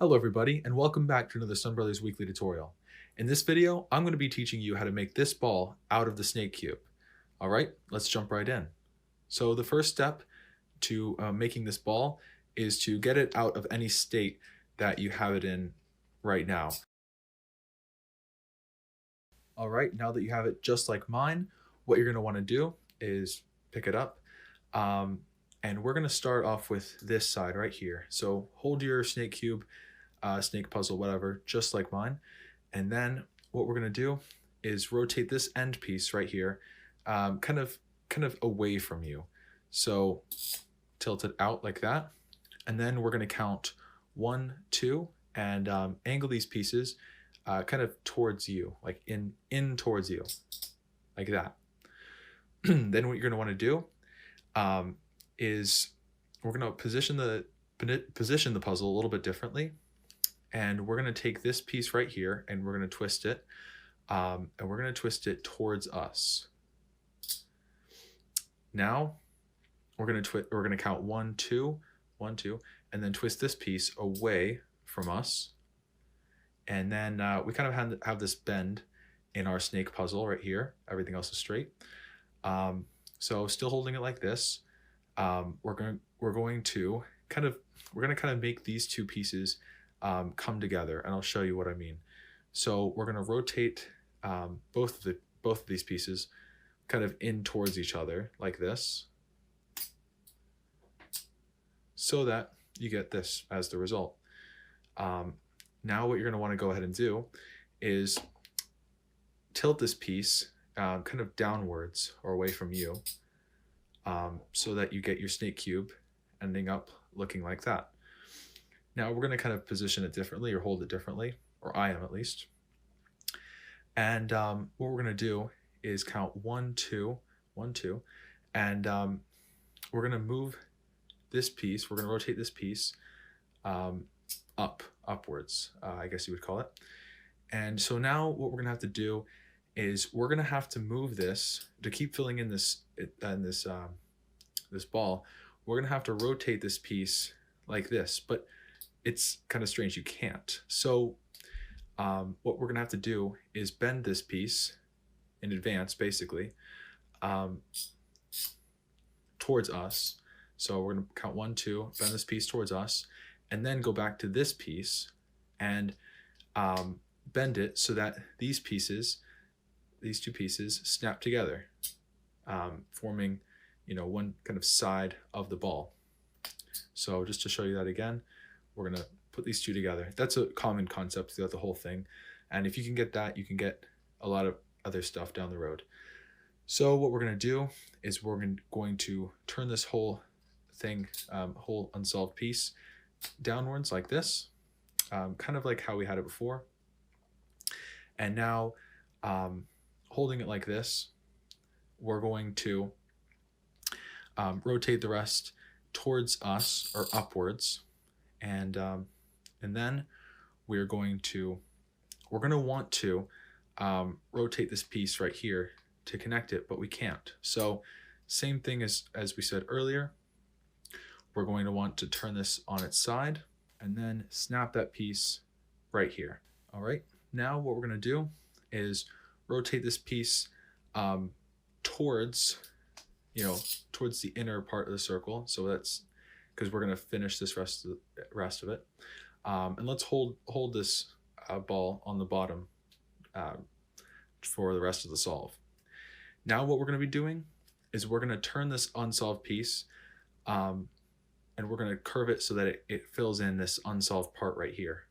Hello everybody, and welcome back to another Sun Brothers weekly tutorial. In this video, I'm going to be teaching you how to make this ball out of the snake cube. Alright, let's jump right in. So the first step to making this ball is to get it out of any state that you have it in right now. Alright, now that you have it just like mine, what you're going to want to do is pick it up. And we're going to start off with this side right here. So hold your snake cube, snake puzzle, whatever, just like mine. And then what we're going to do is rotate this end piece right here, kind of away from you. So tilt it out like that. And then we're going to count 1, 2, and angle these pieces kind of towards you, like in towards you, like that. Then what you're going to want to do is we're going to position the puzzle a little bit differently, and we're going to take this piece right here and we're going to twist it, and we're going to twist it towards us. Now we're going to count 1, 2, 1, 2, and then twist this piece away from us, and then we kind of have this bend in our snake puzzle right here. Everything else is straight. So still holding it like this. We're going to kind of make these two pieces come together, and I'll show you what I mean. So we're going to rotate both of these pieces kind of in towards each other like this, so that you get this as the result. Now what you're going to want to go ahead and do is tilt this piece kind of downwards or away from you, so that you get your snake cube ending up looking like that. Now we're going to kind of position it differently or hold it differently, or I am at least. And what we're going to do is count 1, 2, 1, 2, and we're going to move this piece, we're going to rotate this piece upwards, I guess you would call it. And so now what we're going to have to do is we're going to have to move this to keep filling in this ball. We're going to have to rotate this piece like this, but it's kind of strange, you can't. So what we're going to have to do is bend this piece in advance, basically, towards us. So we're going to count 1, 2, bend this piece towards us, and then go back to this piece and bend it so that these two pieces snap together, forming, one kind of side of the ball. So just to show you that again, we're going to put these two together. That's a common concept throughout the whole thing. And if you can get that, you can get a lot of other stuff down the road. So what we're going to do is we're going to turn this whole thing, whole unsolved piece, downwards like this, kind of like how we had it before. And now holding it like this, we're going to rotate the rest towards us or upwards, and then we're going to want to rotate this piece right here to connect it, but we can't. So same thing as we said earlier, we're going to want to turn this on its side and then snap that piece right here. All right, now what we're going to do is rotate this piece towards the inner part of the circle. So that's because we're going to finish this rest of it. And let's hold this ball on the bottom for the rest of the solve. Now what we're going to be doing is we're going to turn this unsolved piece, and we're going to curve it so that it fills in this unsolved part right here.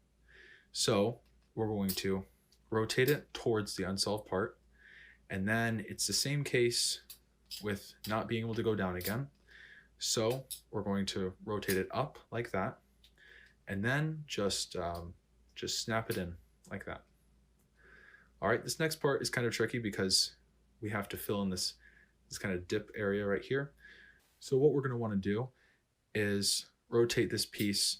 So we're going to rotate it towards the unsolved part, and then it's the same case with not being able to go down again. So we're going to rotate it up like that, and then just snap it in like that. All right, this next part is kind of tricky because we have to fill in this kind of dip area right here. So what we're going to want to do is rotate this piece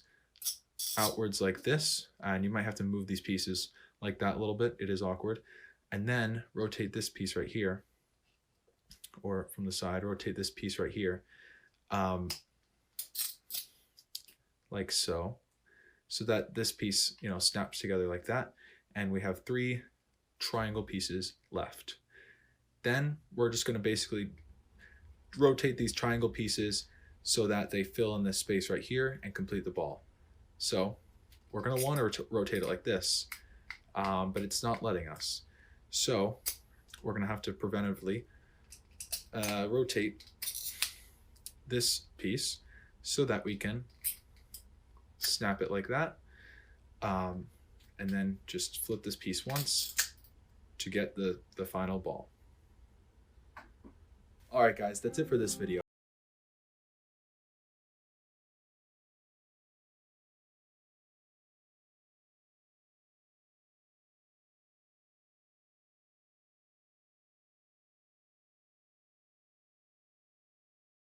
outwards like this, and you might have to move these pieces like that a little bit. It is awkward. And then rotate this piece right here, or from the side, rotate this piece right here, like so. so that this piece, you know, snaps together like that. And we have 3 triangle pieces left. Then we're just going to basically rotate these triangle pieces so that they fill in this space right here and complete the ball. So we're going to want to rotate it like this, but it's not letting us. So we're going to have to preventively rotate this piece so that we can snap it like that, and then just flip this piece once to get the final ball. All right, guys, that's it for this video.